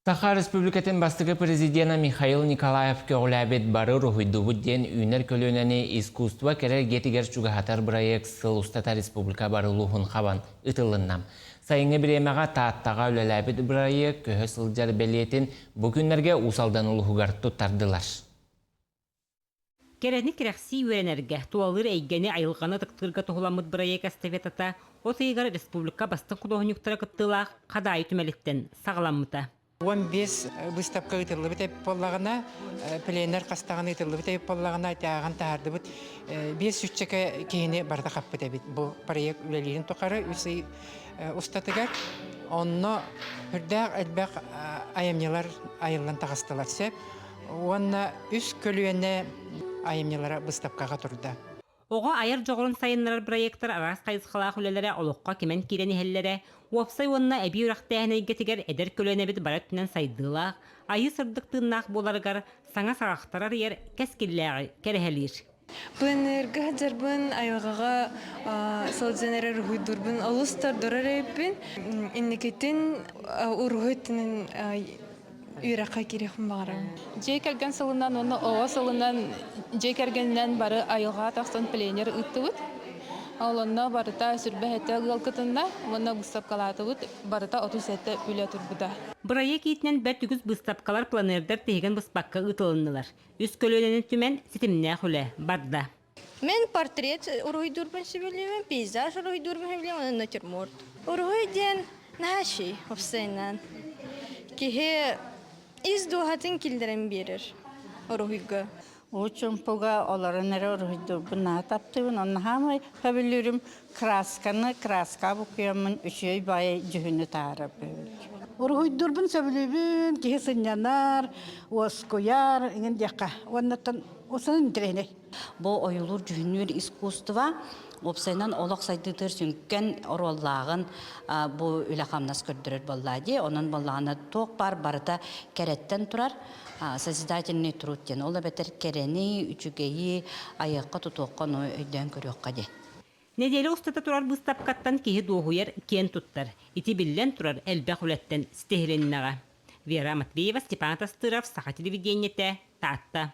Саха Республикатын бастығы президента Михаил Николаев көгіләбет бары рухойдуғыд ден үйнер көлөнәне искусства керер гетигер чугахатар проект сыл устата республика бары лухын хабан ытылыннам. Сайыңы біремеға тааттаға өләләбет проект көхі сылжар бәлиетін бүгінлерге усалдан ұлығығар тұттардылар. Керәні керәқси үйренерге туалыр әйгені айылғаны тұқтырға тұғыламыд проект әставетата отыйғар республика бастың құдығынюктара кыттылақ қадайы түмәлеттен сағаламыта. 15 выставка ытырлы бит поллагына пленер кастаган ытырлы бит поллагына таган тарды бит 5 үччеке кийини барда каппыт бит бу проект үлелерин токары үсүй устатыгар онно хүрдәк элбәк аямнялар айылдан тагыстылар сеп онна үс көлүенне аямнялара выставкага турда. Оға айыр жоғырын сайынлар проекттар арас қайысқалақ үлелері олыққа кемен керені хеллері, уапсай онына әбей үрақтайын әйгетігер әдер көліне бет бараттынан сайдылақ, айы сырдықтығынақ боларғар саңа сағақтарар ер кәскелләғі кәрәхәлер. Бұнырға жарбын айығаға салджанарар ғүйдұрбын алыстар дұрар әйіппін, иннекетін ұрғыттының үйраққа керекім бағарам. Жей кәрген сылынан, оны оға сылынан жей кәргеннен бары айылға тақсан пленер ұттығыд. Олонна барыта сүрбе әтті ғалқытында, оны бұстапқалатығыд барыта 30 әтті үлі тұрбыда. Проект етінен бәр түгіз бұстапқалар планердар теген бұспаққа ұтылынылар. Үз көлөнені түмен сетіміне құлы барда. Мен портрет ұрғыдурбын сөбелемін, пейзаж ұрғыдурбын сөбелемін, натюрморт. Ұрғыден нәші офсайнан. Кеге издуғатын келдерін берір ұрғыға. Очень пуга оларынары ұрғыдурбын атаптыбын, оны хамай қабілерім краска бұқиямын үшей бай жүхіні тағырып бөлік. Ұрғыдурбын сөбелемін, кеге сынянар, оскояр, еңін деққа. Оннаттан осының интерене. Бұл ойылыр жүхінер искусства Опсайнан олақ сайдытыр сүнкен ороллағын бұл үләқамнас көрдірір боллади. Onun боллағына тоқ бар барыта кәреттен тұрар. Созидательный труттен. Ола бәтір кәрені, үчігейі, аяққа тұтуққан өйден көріққа де. Неделі ұстата тұрар бұстапқаттан кейі доғуер кен тұттар. Ити білден тұрар әлбәқ үләттен стехіренінаға. Вера Матвеева, Степан Тастыров, Саха телевидениеті, Татта.